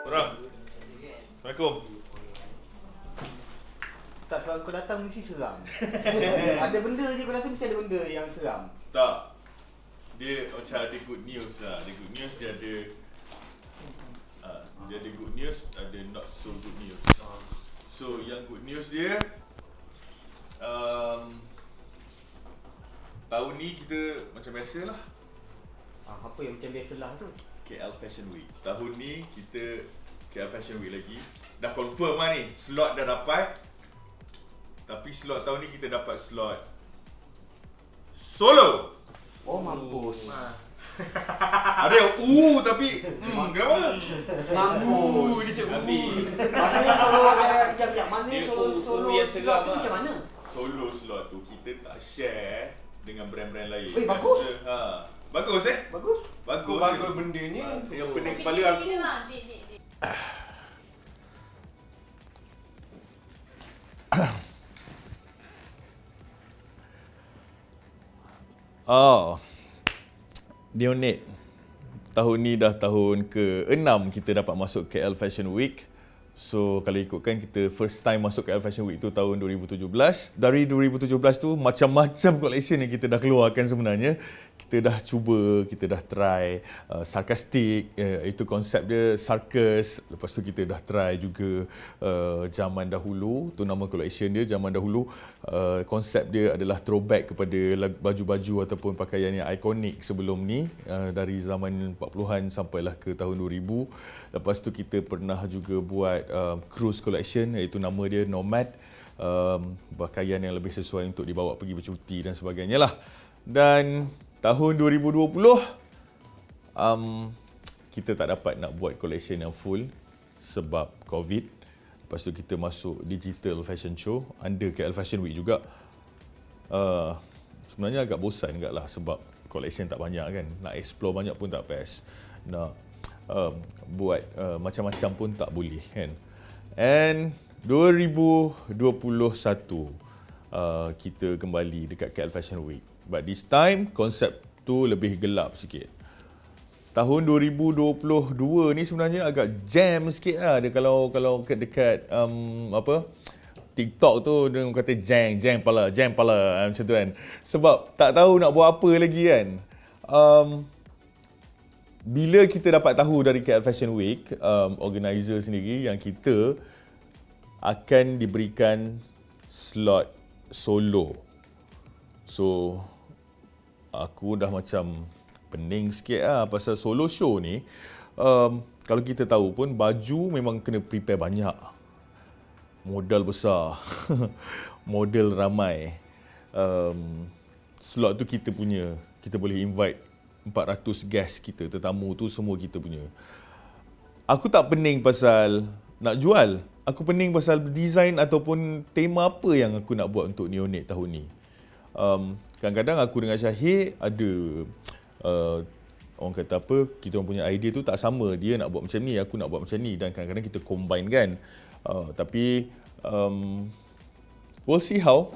Orang. Assalamualaikum. Tak, sebab kau datang mesti seram. Ada benda je kau datang mesti ada benda yang seram. Tak. Dia macam ada good news lah. Ada good news, dia ada dia ada good news, ada not so good news. So yang good news dia tahun ni kita macam biasalah. Apa yang macam biasalah tu? KL Fashion Week. Tahun ni kita KL Fashion Week lagi. Dah confirm lah ni, slot dah dapat. Tapi slot tahun ni kita dapat slot solo. Oh mampus. Ada yang tapi kenapa? Mampus. Dia cakap habis. Mana solo kejap-kejap. Mana Dia solo yang seram tu lah. macam mana? Solo slot tu kita tak share dengan brand-brand lain. Bagus. Bagus Bagus. Bagus. Bagus bendanya. Yang pening kepala aku. Neonate. Tahun ni dah tahun ke-6 kita dapat masuk KL Fashion Week. So kalau ikutkan kita first time masuk KL Fashion Week tu tahun 2017. Dari 2017 tu macam-macam collection yang kita dah keluarkan sebenarnya. Kita dah cuba, kita dah try sarcastic, itu konsep dia circus. Lepas tu kita dah try juga zaman dahulu, tu nama collection dia zaman dahulu. Konsep dia adalah throwback kepada baju-baju ataupun pakaian yang ikonik sebelum ni, dari zaman 40-an sampailah ke tahun 2000. Lepas tu kita pernah juga buat cruise collection, iaitu nama dia Nomad, pakaian yang lebih sesuai untuk dibawa pergi bercuti dan sebagainya lah. Dan tahun 2020 kita tak dapat nak buat collection yang full sebab COVID. Lepas tu kita masuk digital fashion show under KL Fashion Week juga. Sebenarnya agak bosan juga lah sebab collection tak banyak kan. Nak explore banyak pun tak best. Nak buat macam-macam pun tak boleh kan. And 2021 kita kembali dekat KL Fashion Week. But this time konsep tu lebih gelap sikit. Tahun 2022 ni sebenarnya agak jam sikit lah. Dia kalau dekat TikTok tu dia kata jam pala macam tu kan. Sebab tak tahu nak buat apa lagi kan. Bila kita dapat tahu dari KL Fashion Week, organizer sendiri yang kita akan diberikan slot solo. So aku dah macam pening sikit lah pasal solo show ni. Kalau kita tahu pun baju memang kena prepare banyak. Modal besar. Model ramai. Slot tu kita punya. Kita boleh invite 400 guest kita. Tetamu tu semua kita punya. Aku tak pening pasal nak jual. Aku pening pasal design ataupun tema apa yang aku nak buat untuk Neonate tahun ni. Kadang-kadang aku dengan Syahir ada orang kata apa, kita orang punya idea tu tak sama. Dia nak buat macam ni, aku nak buat macam ni, dan kadang-kadang kita combine kan. Tapi we'll see how.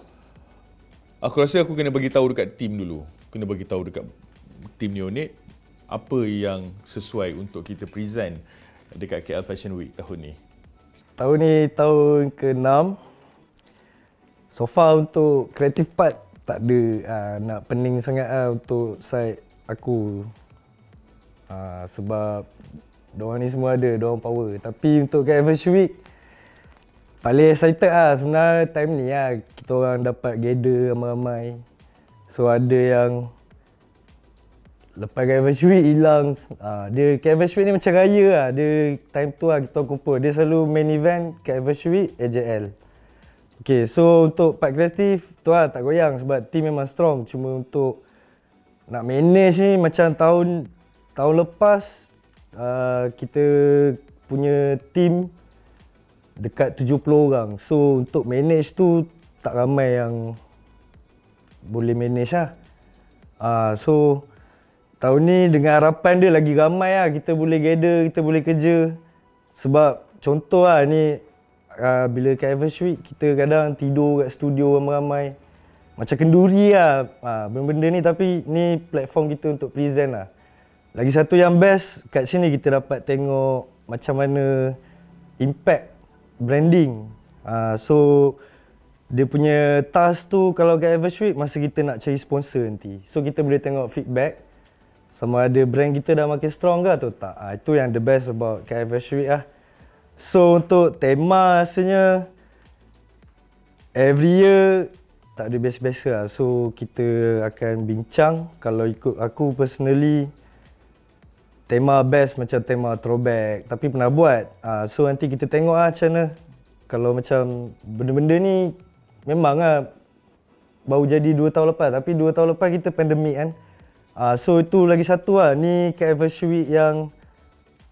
Aku rasa aku kena bagi tahu dekat team dulu. Kena bagi tahu dekat team Neonate apa yang sesuai untuk kita present dekat KL Fashion Week tahun ni. Tahun ni tahun ke-6. So far untuk creative part tak ada nak pening sangat untuk side aku. Sebab diorang ni semua ada, diorang power. Tapi untuk KL Fashion Week paling excited sebenarnya time ni kita orang dapat gather ramai-ramai. So ada yang lepas KL Fashion Week hilang. Dia KL Fashion Week ni macam raya Dia time tu kita kumpul. Dia selalu main event KL Fashion Week AJL. Okay, so untuk part kreatif tu tak goyang sebab team memang strong. Cuma untuk nak manage ni macam tahun lepas kita punya team dekat 70 orang. So untuk manage tu tak ramai yang boleh manage lah. So tahun ni dengan harapan dia lagi ramai kita boleh gather, kita boleh kerja. Sebab contoh ni bila KL Fashion Week kita kadang tidur kat studio ramai-ramai. Macam kenduri benda-benda ni, tapi ni platform kita untuk present Lagi satu yang best kat sini kita dapat tengok macam mana impact branding. So dia punya task tu kalau kat Eversweet masa kita nak cari sponsor nanti. So kita boleh tengok feedback sama ada brand kita dah makin strong ke atau tak. Itu yang the best about kat Eversweet lah. So untuk tema rasanya every year tak ada biasa-biasa lah. So kita akan bincang. Kalau ikut aku personally, tema best macam tema throwback. Tapi pernah buat. So nanti kita tengok lah macam mana. Kalau macam benda-benda ni memang lah baru jadi 2 tahun lepas. Tapi 2 tahun lepas kita pandemik kan. So itu lagi satu lah. Ni kat Eversweet yang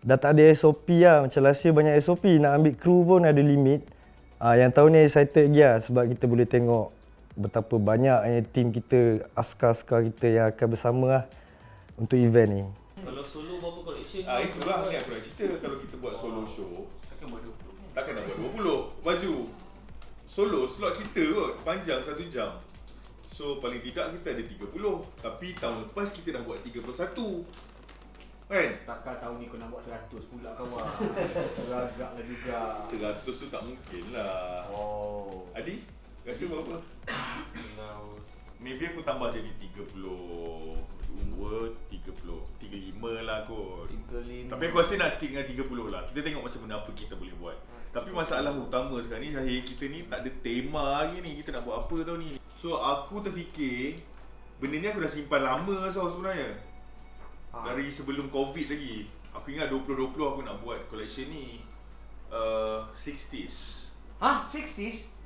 dah tak ada SOP lah. Macam last year banyak SOP. Nak ambil kru pun ada limit. Yang tahun ni excited lagi lah. Sebab kita boleh tengok betapa banyaknya tim kita, askar-askar kita yang akan bersama lah untuk event ni. Kalau solo berapa collection? Itulah ni aku nak cerita. Kalau kita buat solo show, Takkan buat 20. takkan nak buat 20 baju. Solo slot kita kot panjang 1 jam. So paling tidak kita ada 30. Tapi tahun lepas kita dah buat 31. Kan? Takkan tahun ni kau nak buat 100 pula kawan. Beragak lah juga. 100 tu tak mungkin lah. Oh. Adi, rasa berapa? Kalau Maybe aku tambah jadi 32, 35 lah kot. 35. Tapi aku rasa nak stick dengan 30 lah. Kita tengok macam mana apa kita boleh buat. Tapi masalah utama sekarang ni Syahir, kita ni tak ada tema lagi ni. Kita nak buat apa tahun ni. So aku terfikir benda ni aku dah simpan lama sebenarnya. Dari sebelum Covid lagi. Aku ingat 2020 aku nak buat collection ni 60s. Hah? 60s?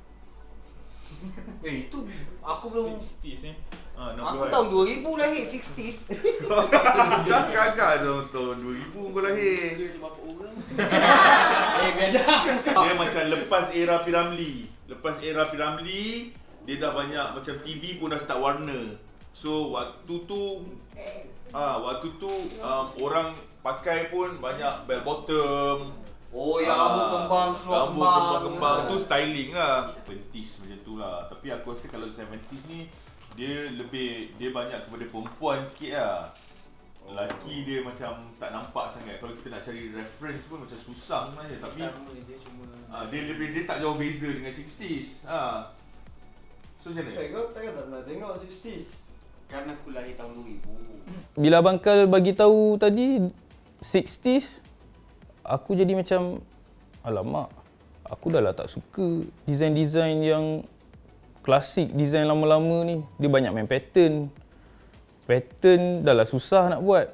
Itu aku belum. 60s ni. Aku tahun 2000 lahir 60s. Kakak tahun 2000 kau lahir. Dia macam apa orang? Beda. Dia macam lepas era Piramli. Lepas era Piramli, dia dah banyak macam TV pun dah start warna. So waktu tu orang pakai pun banyak bell bottom. Oh, yang rambut kembang, seluar kembang tu styling lah. 70s macam tu lah. Tapi aku rasa kalau 70s ni dia banyak kepada perempuan sikit lah. Lelaki dia macam tak nampak sangat. Kalau kita nak cari reference pun macam susah sebenarnya. Tapi dia tak jauh beza dengan 60s. So macam mana? Kau takkan tak pernah tengok 60s? Kan aku lahir tahun 2000. Bila Abang Kal bagi tahu tadi 60s, aku jadi macam alamak, aku dah lah tak suka design-design yang klasik, design lama-lama ni. Dia banyak main pattern. Pattern dah lah susah nak buat.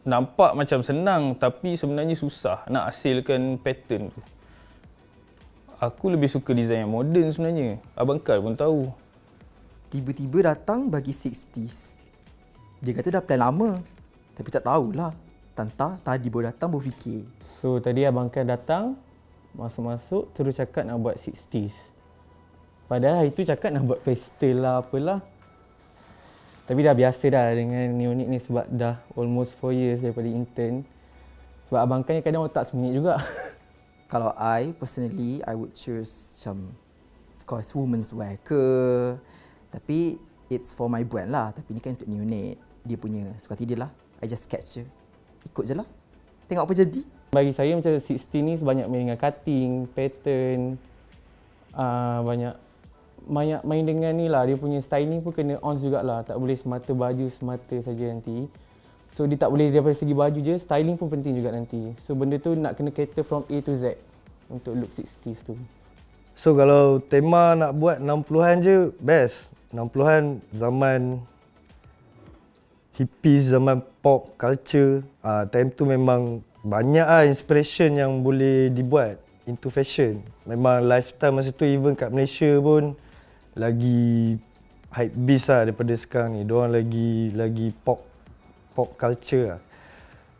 Nampak macam senang tapi sebenarnya susah nak hasilkan pattern tu. Aku lebih suka design yang moden sebenarnya. Abang Kal pun tahu. Tiba-tiba datang bagi 60s. Dia kata dah plan lama. Tapi tak tahulah. Tanta tadi baru datang baru fikir. So tadi Abang Kal datang, masuk-masuk terus cakap nak buat 60s. Padahal hari tu cakap nak buat pastel lah apalah. Tapi dah biasa dah dengan unit ni sebab dah almost 4 years daripada intern. Sebab Abang Kal kadang otak seminit juga. Kalau I personally, I would choose macam of course women's wear ke. Tapi it's for my brand lah. Tapi ni kan untuk new unit. Dia punya suka hati dia lah. I just sketch je. Ikut je lah. Tengok apa jadi. Bagi saya macam 60 ni sebanyak main dengan cutting, pattern, banyak main dengan ni lah. Dia punya styling pun kena on jugalah. Tak boleh semata baju semata saja nanti. So dia tak boleh daripada segi baju je, styling pun penting juga nanti. So benda tu nak kena cater from A to Z untuk look 60s tu. So kalau tema nak buat 60-an je, best. 60-an zaman hippies, zaman pop culture. Time tu memang banyak inspiration yang boleh dibuat into fashion. Memang lifestyle masa tu even kat Malaysia pun lagi hype beast lah daripada sekarang ni. Diorang lagi pop culture lah.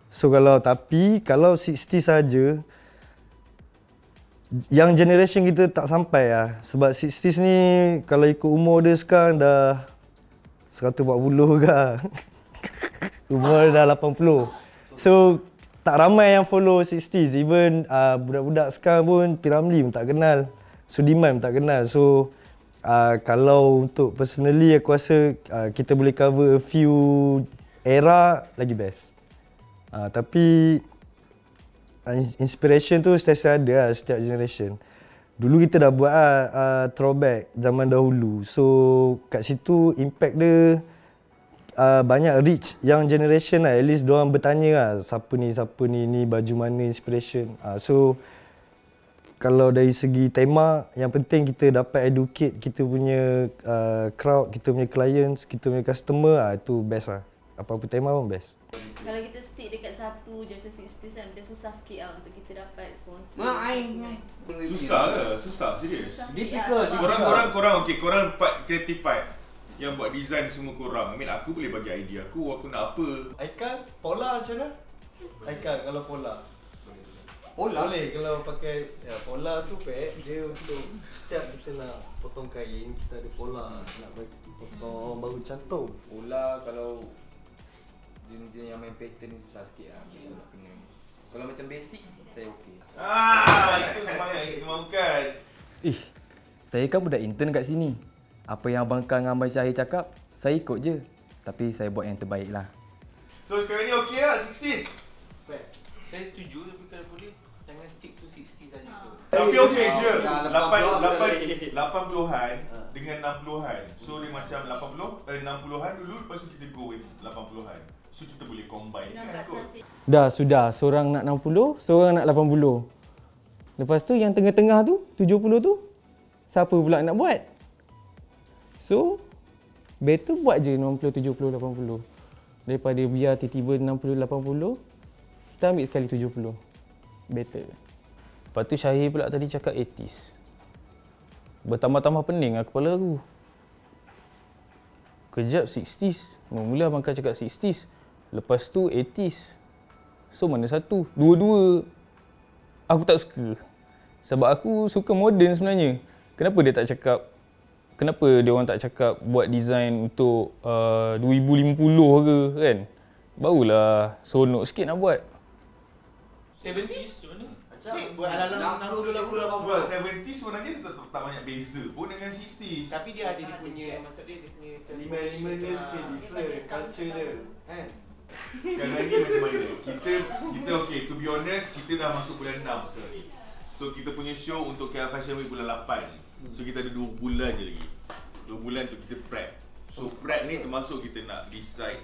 So kalau 60 saja, yang generation kita tak sampai lah. Sebab 60s ni kalau ikut umur dia sekarang dah 140 ke. Umur dah 80. So tak ramai yang follow 60s. Even budak-budak sekarang pun Piramli pun tak kenal. Sudiman pun tak kenal. So kalau untuk personally aku rasa kita boleh cover a few era lagi best. Tapi inspiration tu sentiasa ada lah setiap generation. Dulu kita dah buat throwback zaman dahulu. So kat situ impact dia banyak reach young generation lah. At least diorang bertanya lah siapa ni baju mana inspiration. So kalau dari segi tema, yang penting kita dapat educate kita punya crowd, kita punya clients, kita punya customer, itu best lah. Apa-apa tema pun best. Kalau kita stick dekat satu je macam 60s kan, macam susah sikit lah untuk kita dapat sponsor. Susah ke? Susah, serius. Difficult. Korang part kreatif part yang buat design semua korang. I mean, aku boleh bagi idea aku nak apa. Icon, pola macam mana? Icon kalau pola. Pola? Boleh kalau pakai, pola tu dia untuk setiap misalnya nak potong kain, kita ada pola. Nak potong baru cantum. Pola kalau jenis-jenis yang main pattern ni susah sikit lah. Macam nak kena. Kalau macam basic, saya okey. Itu semangat yang kita mahukan. Saya kan budak intern kat sini. Apa yang Abang Kang dengan Abang Syahir cakap, saya ikut je. Tapi saya buat yang terbaik lah. So sekarang ni okey lah 60s? Saya setuju, tapi kalau boleh jangan stick to 60 saja. Tapi okey je. 80-an 80-an dengan 60-an. So dia macam 60-an dulu, lepas tu kita go with 80-an. So kita boleh combine kan kot. Sudah. Seorang nak 60, seorang nak 80. Lepas tu yang tengah-tengah tu, 70 tu, siapa pula nak buat? So, better buat je 60, 70, 80. Daripada biar tiba-tiba 60, 80, kita ambil sekali 70. Better. Lepas tu Syahir pula tadi cakap 80s. Bertambah-tambah pening lah kepala aku. Kejap 60s. Mula Abang Kang cakap 60s. Lepas tu 80s. So mana satu? Dua-dua aku tak suka. Sebab aku suka moden sebenarnya. Kenapa dia tak cakap, kenapa dia orang tak cakap buat design untuk 2050 ke kan? Barulah seronok sikit nak buat. 70s macam mana? Buat ala-ala 70s sebenarnya dia tak banyak beza pun dengan 60s. Tapi dia ada dia punya, maksud dia punya Lima dia sikit different culture dia. Kan? Sekarang ni macam mana? Kita okay, to be honest, kita dah masuk bulan 6 sekarang ni. So kita punya show untuk KL Fashion Week bulan 8. So kita ada 2 bulan je lagi. 2 bulan untuk kita prep. So prep ni termasuk kita nak decide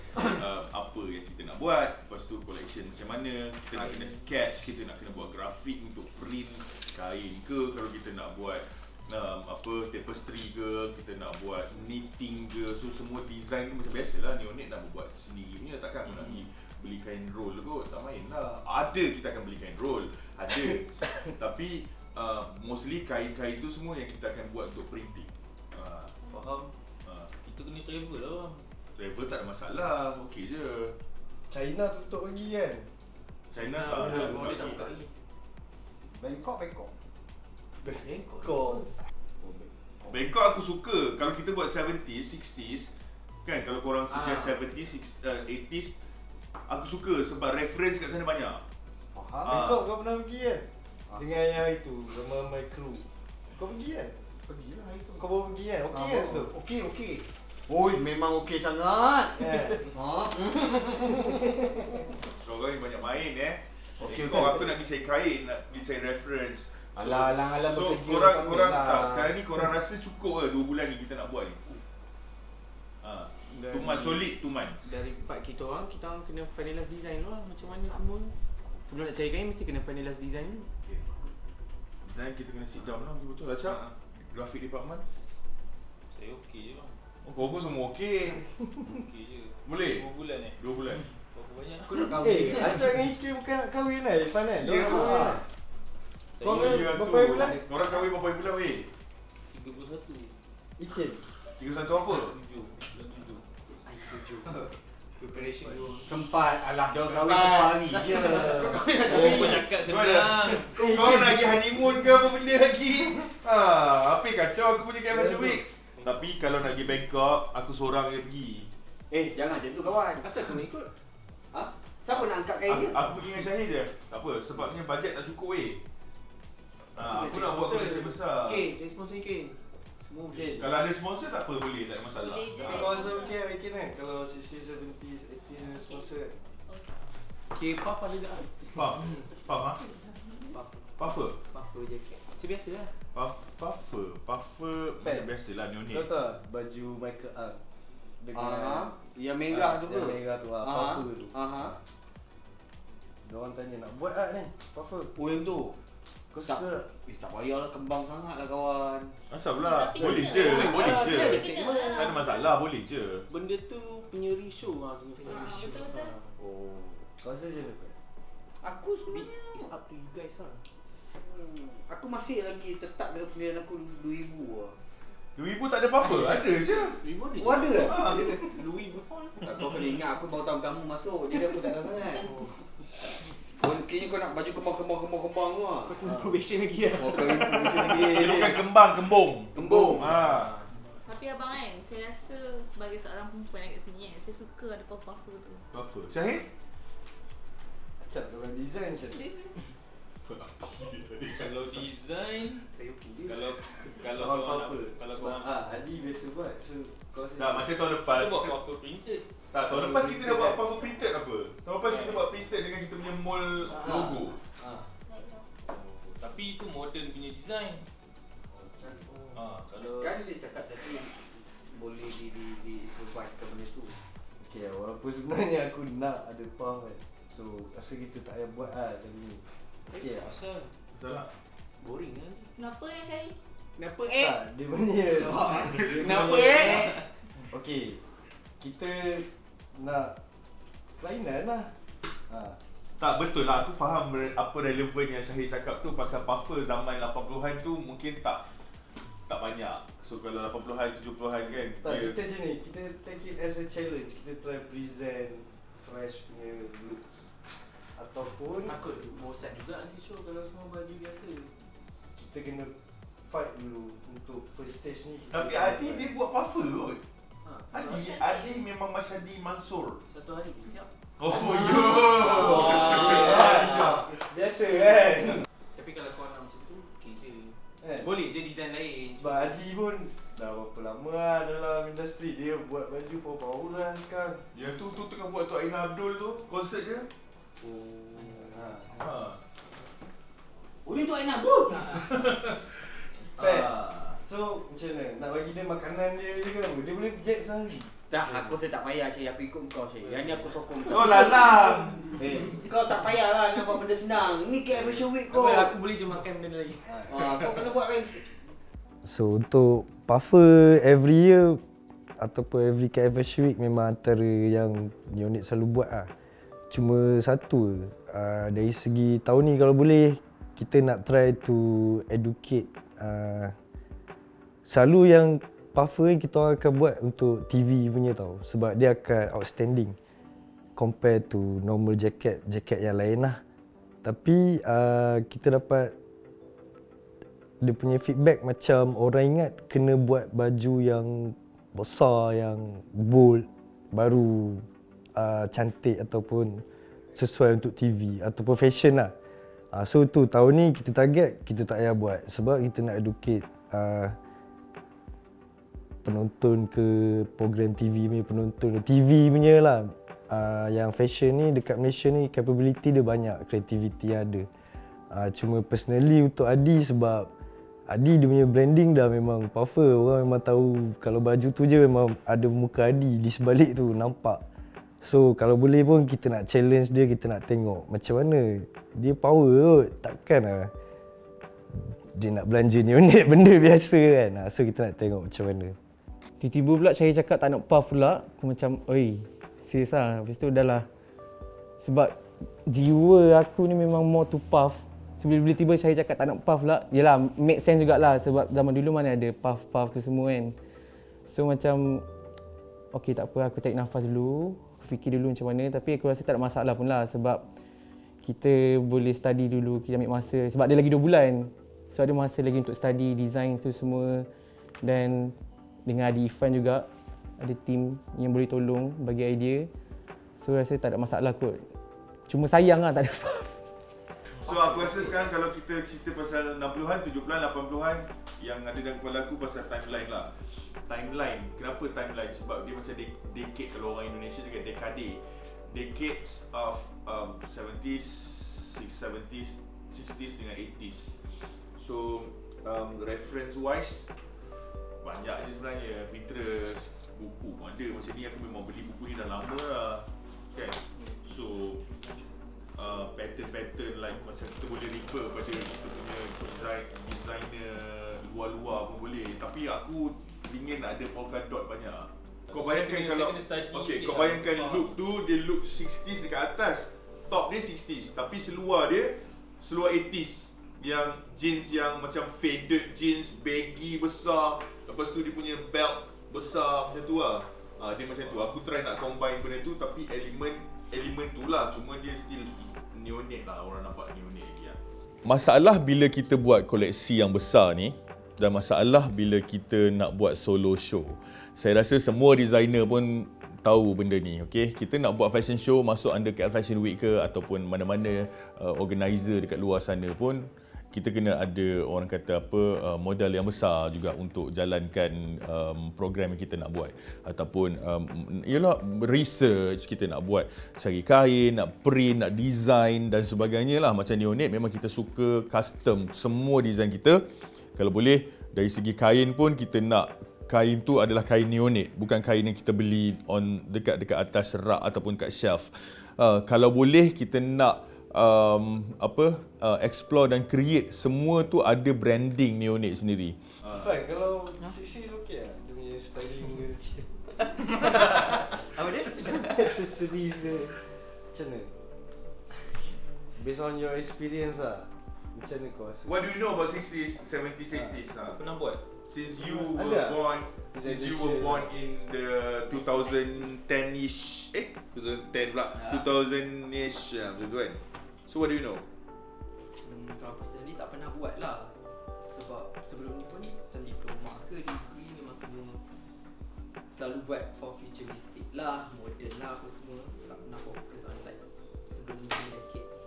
apa yang kita nak buat. Lepas tu collection macam mana. Kita nak kena sketch, kita nak kena buat grafik untuk print kain ke. Kalau kita nak buat tapestry ke, kita nak buat knitting ke. So semua design tu macam biasalah, Neonet nak buat sendiri punya. Takkan aku nak pergi beli kain roll kot, tak main lah. Ada kita akan beli kain roll, ada. Tapi mostly kain-kain tu semua yang kita akan buat untuk printing. Faham? Kita kena travel lah bang. Travel tak ada masalah, okey je. China tutup lagi kan? China Nah, tak dia buka tak lagi. buka lagi. Bangkok. Bangkok aku suka. Kalau kita buat 70s, 60s kan, kalau korang suggest 70s, 80s, aku suka sebab reference kat sana banyak. Bangkok kau pernah pergi kan? Dengan yang itu, ramai-ramai kru. Kau pergi kan? Pergilah itu. Kau baru pergi kan? Okey kan tu? Okey. Oi, memang okey sangat. Korang ni banyak main Okey, Bangkok aku nak pergi cari kain, nak pergi cari reference. Alang-alang So bekerja korang tak, sekarang ni korang rasa cukup ke 2 bulan ni kita nak buat ni? 2 months, solid 2 months. Dari part kita orang kena finalize design dulu lah. Macam mana semua. Sebelum nak cari kain mesti kena finalize design dulu. Dan kita kena sit down lah, betul-betul lah Cak. Graphic department. Saya okey je bang. Kau pun semua okey. Okey je. Boleh? 2 bulan 2 bulan. Berapa banyak? Aku nak kahwin. Acak dengan Ike bukan nak kahwin lah Irfan kan? Ya tu. Kau Saya berapa bulan? Korang kahwin berapa bulan weh? 31. Ike? 31 apa? 7. Preparation dulu. Sempat, alah dia kahwin satu hari je. Oh, kau cakap senang. Kau nak pergi honeymoon ke apa benda lagi? Apa kacau aku punya KL Fashion Week. Tapi kalau nak pergi Bangkok, aku seorang je pergi. Jangan macam tu kawan. Asal kau nak ikut? Siapa nak angkat kain dia? Aku pergi dengan Syahir je. Tak apa, sebabnya bajet tak cukup weh. Aku nak buat collection besar. Okay, jadi sponsor kain. Semua Okay. Kalau ada sponsor tak apa, boleh, tak ada masalah. Boleh je. Kau rasa okey Ike kan? Kalau 60s, 70s, 80s ada sponsor kan? Okay, puff ada tak? Puff. Puff ah? Puffer. Puffer jacket. Macam biasa lah. Puffer Pad. biasalah Kau neonate. tahu baju Michael Ang dengan Yang merah tu ke? Yang merah tu, puffer tu. Diorang tanya nak buat ni, puffer. Oh yang tu. Kau Tak. suka tak? Tak payahlah kembang sangat lah kawan. Asal pula? Tapi Boleh kena. je, boleh Ah, je. dia ada Kena. statement. Tak ada masalah, boleh je. Benda tu punya ratio lah. Punya ratio. betul-betul. Oh. Kau rasa je ni? Aku sebenarnya It's up to you guys lah. aku masih lagi tetap dengan pilihan aku 2000 lah. 2000 tak ada puffer? Ada je. Louis Vuitton Oh ada? Louis Vuitton. Tak tahu kena ingat aku baru tahu kamu masuk. Jadi aku tak tahu sangat. Kayaknya kau nak baju kembang tu lah. Kau tunggu probation lagi lah. Oh kau macam lagi. Dia bukan kembang, kembung. Kembung. Tapi abang kan, saya rasa sebagai seorang perempuan yang kat sini kan, saya suka ada puffer tu. Puffer. Syahid? Macam orang design macam ni. Kalau design, Saya okey je. kalau Kalau kau nak, puffer. kalau kau Sebab nak Adi biasa buat. So kau rasa Tak, macam tahun lepas. kita buat kita- puffer printed. Tak, tahun lepas kita dah buat puffer printed apa? Tahun lepas kita buat printed dengan kita punya mold logo. Tapi itu modern punya design. Kalau Kan dia cakap tadi boleh di-improvisekan benda tu. Okay, walaupun sebenarnya aku nak ada puff kan. So rasa kita tak payah buat lah macam ni. Okay lah. asal Salah. boring kan? Kenapa yang Syari? Kenapa Tak, dia punya Kenapa Okay, kita nak kelainan lah. Tak, betul lah. Aku faham apa relevan yang Syahid cakap tu pasal puffer zaman 80-an tu mungkin tak banyak. So kalau 80-an, 70-an kan, Tak, dia kita macam ni, kita take it as a challenge. Kita try present fresh punya look. Ataupun Takut bosan juga nanti show kalau semua baju biasa. kita kena fight dulu untuk first stage ni. Tapi Adi dia buat puffer kot. Ha, Adi memang Masyadi Mansur. satu hari siap. Oh, Biasa kan? Tapi kalau kau nak macam tu, okey je. Kan? Boleh je design lain. Sebab Adi pun dah berapa lama lah dalam industri. Dia buat baju power lah sekarang. Yang tu tengah buat Tok Aina Abdul tu, konsert dia. Ha. Oh ni tu Aina tu. Pat, so macam mana? Nak bagi dia makanan dia je ke apa? Dia boleh jet sehari. Dah aku saya tak payah Syed. Aku ikut kau Syed. Yang ni aku sokong kau. Oh lalang. Kau tak payahlah nak buat benda senang. Ni KL Fashion Week kau. Aku boleh je makan benda lain. Kau kena buat lain. So untuk puffer every year ataupun every KL Fashion Week memang antara yang unit selalu buat lah. Cuma satu, dari segi tahun ni kalau boleh kita nak try to educate. Selalu yang puffer kita orang akan buat untuk TV punya tau. Sebab dia akan outstanding compare to normal jacket yang lain lah. Tapi kita dapat dia punya feedback macam orang ingat kena buat baju yang besar, yang bold, baru cantik ataupun sesuai untuk TV ataupun fashion lah. So tu tahun ni kita target kita tak payah buat sebab kita nak educate penonton ke program TV punya penonton TV punya lah. Yang fashion ni dekat Malaysia ni capability dia banyak, creativity ada. Cuma personally untuk Adi sebab Adi dia punya branding dah memang puffer. Orang memang tahu kalau baju tu je memang ada muka Adi di sebalik tu nampak. So kalau boleh pun kita nak challenge dia, kita nak tengok macam mana dia power kot. Takkan lah dia nak belanja neonate benda biasa kan. So kita nak tengok macam mana. Tiba-tiba pula saya cakap tak nak puff pula. Aku macam, oi, serius lah. Lepas tu dah lah. Sebab jiwa aku ni memang more to puff. Sebelum tiba saya cakap tak nak puff pula. Yelah, make sense jugalah. Sebab zaman dulu mana ada puff-puff tu semua kan. So macam, okay tak apa, aku tarik nafas dulu. Aku fikir dulu macam mana. Tapi aku rasa tak ada masalah pun lah. Sebab kita boleh study dulu, kita ambil masa. Sebab dia lagi 2 bulan. So ada masa lagi untuk study, design tu semua. Dan dengan ada Irfan juga, ada team yang boleh tolong bagi idea. So rasa tak ada masalah kot. Cuma sayang lah tak ada puff. So aku rasa sekarang kalau kita cerita pasal 60-an, 70-an, 80-an, yang ada dalam kepala aku pasal timeline lah. Timeline, kenapa timeline? Sebab dia macam decade, kalau orang Indonesia cakap dekade. decades of 70s, 70s, 60s dengan 80s. So reference wise banyak je sebenarnya. Pinterest, buku pun ada. Macam ni aku memang beli buku ni dah lama lah kan. So pattern-pattern like macam kita boleh refer pada kita punya designer luar-luar pun boleh. Tapi aku ingin ada polka dot banyak. Kau bayangkan kalau kau bayangkan look tu, dia look 60s dekat atas. Top dia 60s tapi seluar 80s. Yang jeans yang macam faded jeans, baggy besar. Lepas tu dia punya belt besar macam tu lah. Dia macam tu. Aku try nak combine benda tu tapi elemen tu lah. Cuma dia still neonate lah. Orang nampak neonate lagi lah. Masalah bila kita buat koleksi yang besar ni dan masalah bila kita nak buat solo show. Saya rasa semua designer pun tahu benda ni, okay? Kita nak buat fashion show masuk under KL Fashion Week ke ataupun mana-mana organizer dekat luar sana pun kita kena ada orang kata apa modal yang besar juga untuk jalankan program yang kita nak buat ataupun ialah research kita nak buat, cari kain, nak print, nak design dan sebagainya lah. Macam Neonate memang kita suka custom semua design kita. Kalau boleh dari segi kain pun kita nak kain tu adalah kain Neonate, bukan kain yang kita beli dekat atas rak ataupun kat shelf. Kalau boleh kita nak explore dan create semua tu ada branding Neonate sendiri. Fine, kalau 60s okey lah. Dia punya styling ke. Apa dia? Accessories ke. Macam mana? Based on your experience lah. Macam mana kau rasa? What do you know about 60s, 70s, 80s? Pernah buat? Since you were born in the 2010-ish, 2010 pula, 2000-ish macam tu kan. So what do you know? Kalau personally tak pernah buat lah. Sebab sebelum ni pun macam diploma ke degree memang semua selalu buat for futuristic lah, modern lah apa semua. Tak pernah fokus on like sebelum ni punya decades.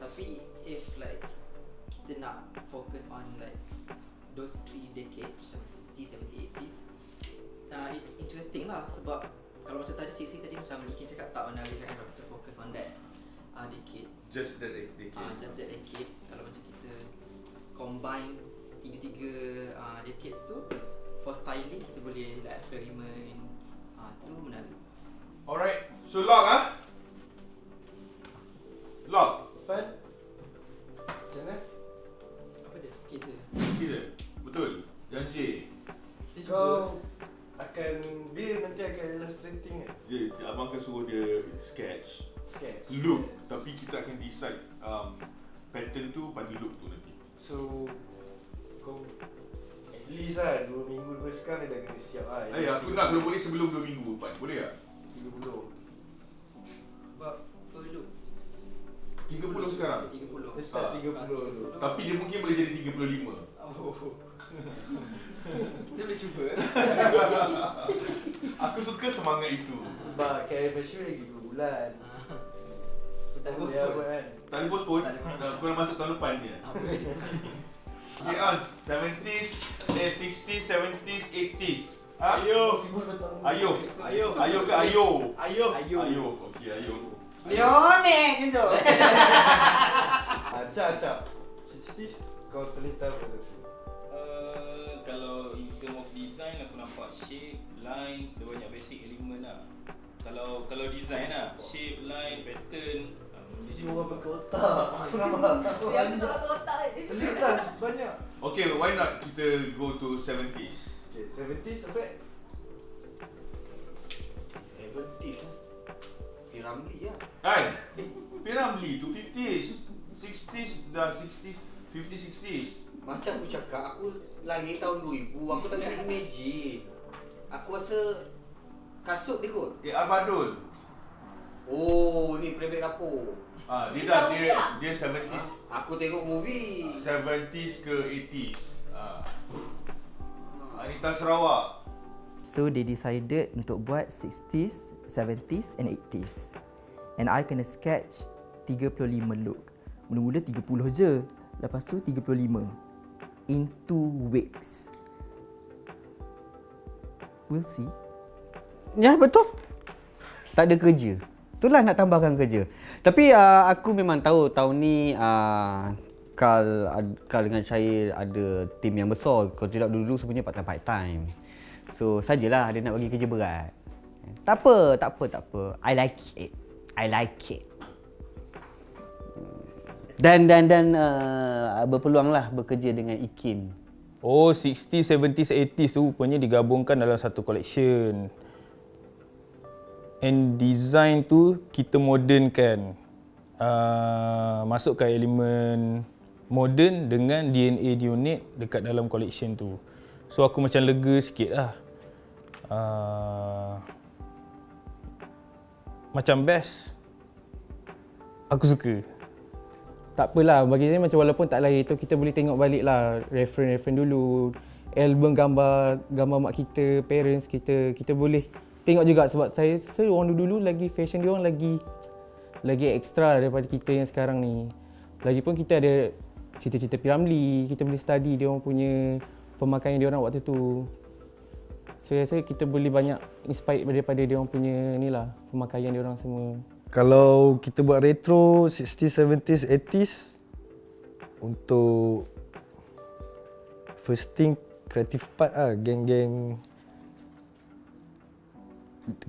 Tapi if like kita nak fokus on like those 3 decades macam 60s, 70s, 80s, it's interesting lah. Sebab kalau macam tadi 60s tadi macam Ikin cakap tak menarik sangat kalau kita fokus on that decades. Just that decade. Just that decade. Kalau macam kita combine tiga-tiga decades tu for styling kita boleh like eksperimen. Tu menarik. Alright. So lock Lock. Fun? Macam mana? Apa dia? Kisah. Kira. Betul. Janji. Kau akan, dia nanti akan illustrating kan? Abang akan suruh dia sketch look, tapi kita akan decide pattern tu pada look tu nanti. So kau at least lah 2 minggu daripada sekarang dia dah kena siap lah. Aku nak kalau boleh sebelum 2 minggu depan. Boleh tak? 30. Sebab perlu 30 sekarang? 30. Dia start 30 dulu. Tapi dia mungkin boleh jadi 35. Kita boleh cuba. Aku suka semangat itu. Sebab KL Fashion lagi 2 bulan. Tak Boleh postpone. buat kan? Tak boleh postpone. Aku nak masuk tahun depan je. Okay, 70s, 60s, 70s, 80s. Ayo ke ayo? Ayo. Okey, ayo. Leone tu. Acap. 60s kau terlintas apa tu? Kalau in term of design aku nampak shape, lines, dia banyak basic element lah. Kalau design lah, shape, line, pattern. Sisi orang berkotak. Aku nampak. Yang kotak-kotak je. Terlintas banyak. Okay, why not kita go to 70s? Okay, 70s sampai 70s lah. Piramli lah. Kan? Piramli tu 50s, 60s dah 60s, 50s, 60s. Macam aku cakap, aku lahir tahun 2000, aku tak boleh imagine. Aku rasa kasut dia kot. Al-Badul. Oh, ni Prebek Dapur. Dia 70s. Aku tengok movie. 70s ke 80s. Anita Sarawak. So they decided untuk buat 60s, 70s and 80s. And I kena sketch 35 look. Mula-mula 30 je. Lepas tu 35. In 2 weeks. We'll see. Ya, betul. Tak ada kerja. Itulah nak tambahkan kerja. Tapi aku memang tahu tahun ni Kal dengan Syahir ada tim yang besar. Kalau tidak dulu sebenarnya part time. So sajalah dia nak bagi kerja berat. Tak apa. I like it. Dan berpeluanglah bekerja dengan Ikin. Oh, 60s, 70s, 80s tu rupanya digabungkan dalam satu collection. And design tu kita modernkan. Masukkan elemen modern dengan DNA Neonate dekat dalam collection tu. So aku macam lega sikit lah. Macam best. Aku suka. Tak apalah, bagi saya macam walaupun tak lahir tu, kita boleh tengok balik lah reference dulu, album gambar mak kita, parents kita boleh tengok juga. Sebab saya orang dulu lagi fashion dia orang lagi ekstra daripada kita yang sekarang ni. Lagipun kita ada cerita-cerita P. Ramlee, kita boleh study dia orang punya pemakaian dia orang waktu tu. So saya rasa kita boleh banyak inspired daripada dia orang punya ni lah, pemakaian dia orang semua. Kalau kita buat retro 60s, 70s, 80s, untuk first thing creative part lah, geng-geng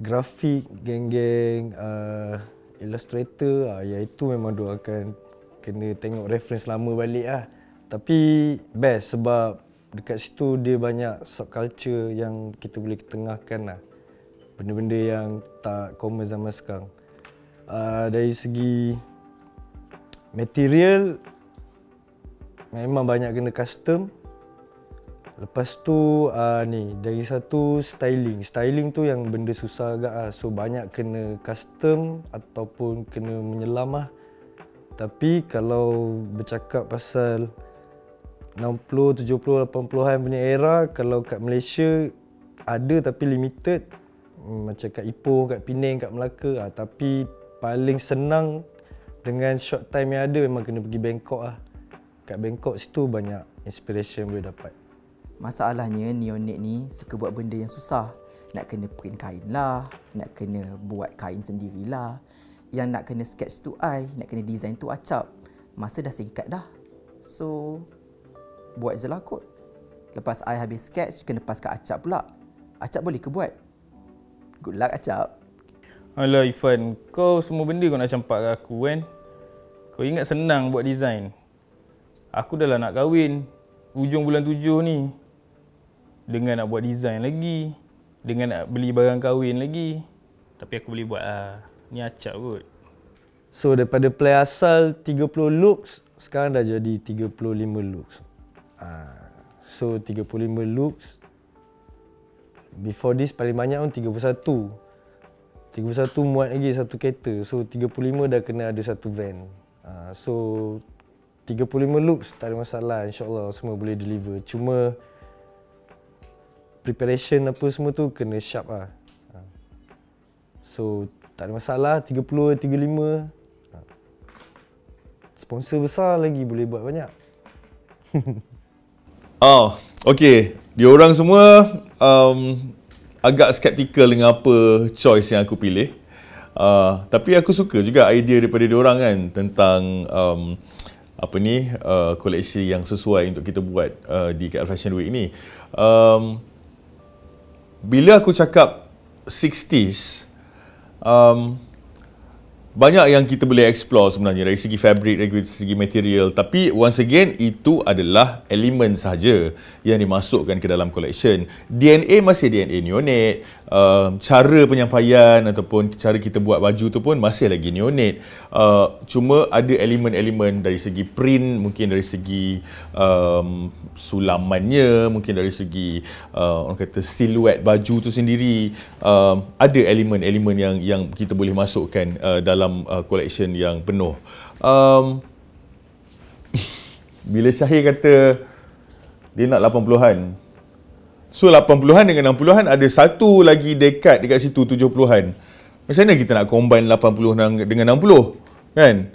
grafik, geng-geng illustrator, iaitu memang dia akan kena tengok reference lama balik lah. Tapi best sebab dekat situ dia banyak subculture yang kita boleh ketengahkan lah. Benda-benda yang tak common zaman sekarang. Dari segi material memang banyak kena custom. Lepas tu dari satu styling tu yang benda susah agak lah. So banyak kena custom ataupun kena menyelam lah. Tapi kalau bercakap pasal 60, 70, 80-an punya era, kalau kat Malaysia ada tapi limited. Macam kat Ipoh, kat Penang, kat Melaka. Tapi paling senang dengan short time yang ada memang kena pergi Bangkok lah. Kat Bangkok situ banyak inspiration boleh dapat. Masalahnya Neonate ni suka buat benda yang susah. Nak kena print kain lah, nak kena buat kain sendirilah. Yang nak kena sketch tu nak kena design tu acap. Masa dah singkat dah. So buat je lah kot. Lepas I habis sketch, kena pas kat acap pula. Acap boleh ke buat? Good luck acap. Alah Ifan, kau semua benda kau nak campak kat aku kan? Kau ingat senang buat design? Aku dah lah nak kahwin hujung bulan 7 ni. Dengan nak buat design lagi, dengan nak beli barang kahwin lagi. Tapi aku boleh buat lah. Ni acap kot. So daripada play asal 30 looks, sekarang dah jadi 35 looks. So 35 looks. Before this paling banyak pun 31 muat lagi satu kereta. So 35 dah kena ada satu van. So 35 looks tak ada masalah, insyaAllah semua boleh deliver. Cuma preparation apa semua tu kena sharp lah. So tak ada masalah, 30, 35. Sponsor besar lagi boleh buat banyak. Okay. Diorang semua agak skeptical dengan apa choice yang aku pilih. Tapi aku suka juga idea daripada diorang kan tentang koleksi yang sesuai untuk kita buat di KL Fashion Week ni. Bila aku cakap 60s, banyak yang kita boleh explore sebenarnya dari segi fabric, dari segi material. Tapi once again, itu adalah elemen sahaja yang dimasukkan ke dalam collection. DNA masih DNA Neonate. Cara penyampaian ataupun cara kita buat baju tu pun masih lagi Neonate. Cuma ada elemen-elemen dari segi print, mungkin dari segi sulamannya, mungkin dari segi orang kata siluet baju tu sendiri. Ada elemen-elemen yang kita boleh masukkan dalam collection yang penuh. Bila Syahir kata dia nak 80-an, so 80-an dengan 60-an ada satu lagi dekad dekat situ, 70-an. Macam mana kita nak combine 80 dengan 60, kan?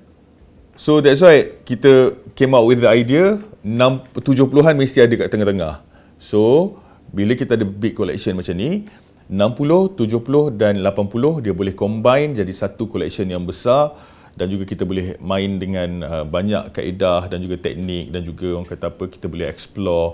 So that's why kita came out with the idea 70-an mesti ada kat tengah-tengah. So bila kita ada big collection macam ni, 60, 70 dan 80 dia boleh combine jadi satu collection yang besar, dan juga kita boleh main dengan banyak kaedah dan juga teknik, dan juga orang kata apa, kita boleh explore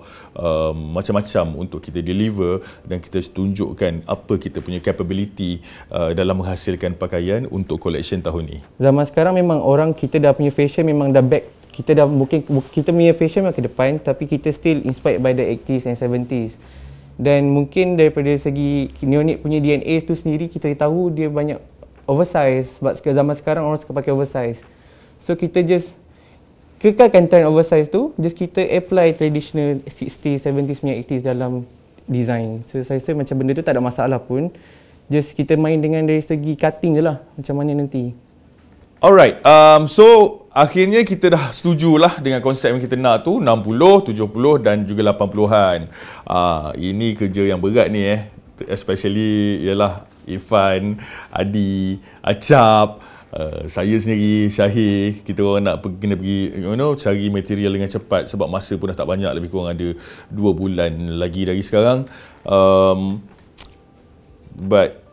macam-macam untuk kita deliver dan kita tunjukkan apa kita punya capability dalam menghasilkan pakaian untuk collection tahun ni. Zaman sekarang memang orang kita dah punya fashion memang dah back. Kita dah mungkin kita punya fashion memang ke depan, tapi kita still inspired by the 80s and 70s. Dan mungkin daripada segi Neonate punya DNA tu sendiri, kita tahu dia banyak oversize, sebab zaman sekarang orang suka pakai oversize. So kita just kekalkan trend oversize tu, just kita apply traditional 60s, 70s punya 80s dalam design. So saya rasa macam benda tu tak ada masalah pun. Just kita main dengan dari segi cutting je lah, macam mana nanti. Alright, so akhirnya kita dah setujulah dengan konsep yang kita nak tu, 60, 70 dan juga 80-an. Ini kerja yang berat ni especially ialah Irfan, Adi, Acap, saya sendiri, Syahir. Kita orang nak kena pergi cari material dengan cepat sebab masa pun dah tak banyak, lebih kurang ada 2 bulan lagi dari sekarang. But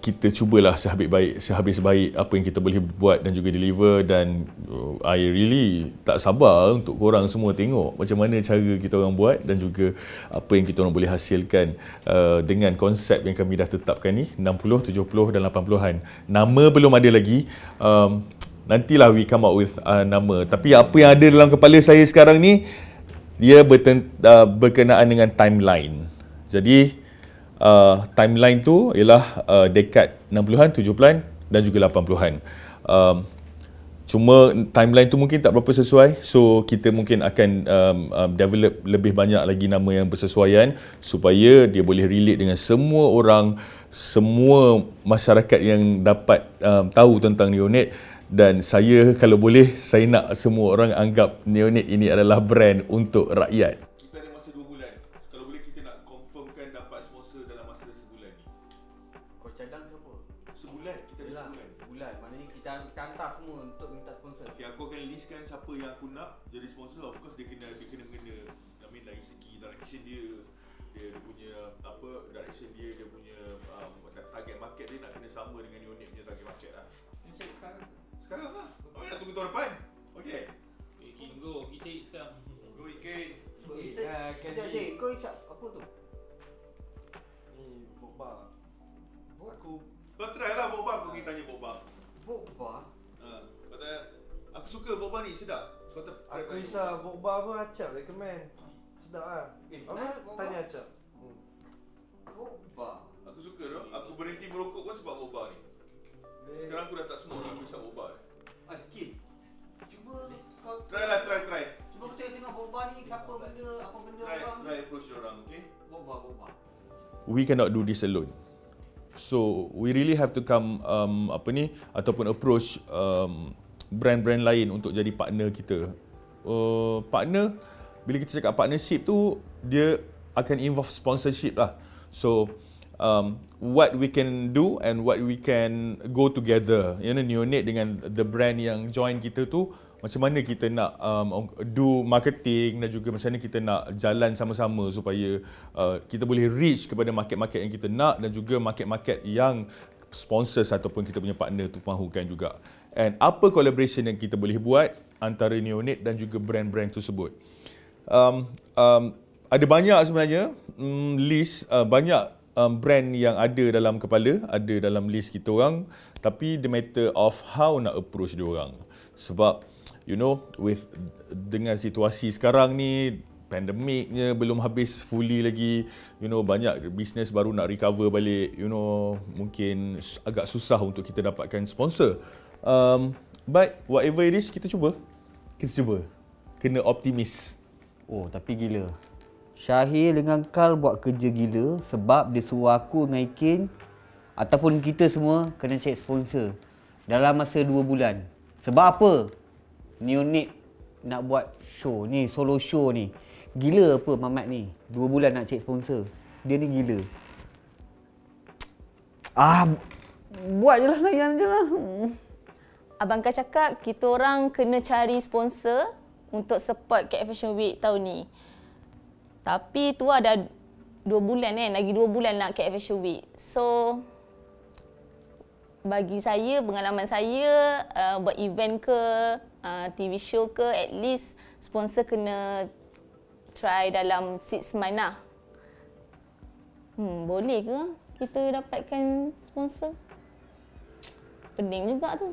kita cubalah sehabis baik apa yang kita boleh buat dan juga deliver, dan I really tak sabar untuk korang semua tengok macam mana cara kita orang buat dan juga apa yang kita orang boleh hasilkan dengan konsep yang kami dah tetapkan ni, 60, 70 dan 80-an. Nama belum ada lagi. Nantilah we come up with nama. Tapi apa yang ada dalam kepala saya sekarang ni, dia berkenaan dengan timeline. Jadi timeline tu ialah dekad 60-an, 70-an dan juga 80-an. Cuma timeline tu mungkin tak berapa sesuai, so kita mungkin akan develop lebih banyak lagi nama yang bersesuaian supaya dia boleh relate dengan semua orang, semua masyarakat yang dapat tahu tentang Neonate. Dan saya, kalau boleh, saya nak semua orang anggap Neonate ini adalah brand untuk rakyat. Kita ada masa 2 bulan. Kalau boleh kita nak confirmkan dapat sponsor dalam masa sebulan ni. Kau cadang siapa? Sebulan, kita ada sebulan. Sebulan, maknanya kita hantar semua untuk minta sponsor. Okay, aku akan listkan siapa yang aku nak jadi sponsor. Of course dia kena I mean dari segi direction dia punya direction dia punya target market dia nak kena sama dengan Neonate punya target market lah. Sekarang lah. Oh, nak tunggu tahun depan. Okay. Go, kita cari sekarang. Go Ikin. Sekejap Syed, kau isap apa tu? Ni boba. Kau try lah boba, aku pergi tanya boba. Boba? Kata aku suka boba ni, sedap. Aku isap boba pun Acap recommend. Sedap lah. Nice, boba. Tanya Acap. Boba? Aku suka tu. Aku berhenti merokok pun sebab boba ni. Sekarang aku dah tak semua orang isap boba. Kim, cuba kau Try. Cuba kita tengok boba ni apa benda orang. Try approach diorang, okay? Boba. We cannot do this alone. So we really have to come ataupun approach brand-brand lain untuk jadi partner kita. Partner, bila kita cakap partnership tu, dia akan involve sponsorship lah. So what we can do and what we can go together, Neonate dengan the brand yang join kita tu, macam mana kita nak do marketing dan juga macam mana kita nak jalan sama-sama supaya kita boleh reach kepada market-market yang kita nak dan juga market-market yang sponsors ataupun kita punya partner tu mahukan juga. And apa collaboration yang kita boleh buat antara Neonate dan juga brand-brand tersebut. Ada banyak sebenarnya list, banyak brand yang ada dalam kepala, ada dalam list kita orang, tapi the matter of how nak approach dia orang. Sebab dengan situasi sekarang ni, pandemiknya belum habis fully lagi, banyak business baru nak recover balik, mungkin agak susah untuk kita dapatkan sponsor. But whatever it is, kita cuba. Kena optimis. Oh, tapi gila. Syahir dengan Kal buat kerja gila sebab dia suruh aku dengan Ikin ataupun kita semua kena cek sponsor dalam masa 2 bulan. Sebab apa? Neonate nak buat show ni, solo show ni. Gila apa Mamat ni? 2 bulan nak cek sponsor. Dia ni gila. Buat je lah, layan je lah. Abang Kal cakap kita orang kena cari sponsor untuk support KL Fashion Week tahun ni. Tapi tu ada 2 bulan kan, lagi 2 bulan nak KL Fashion Week. So bagi saya, pengalaman saya buat event ke, TV show ke, at least sponsor kena try dalam 6 month lah. Boleh ke kita dapatkan sponsor? Pening juga tu.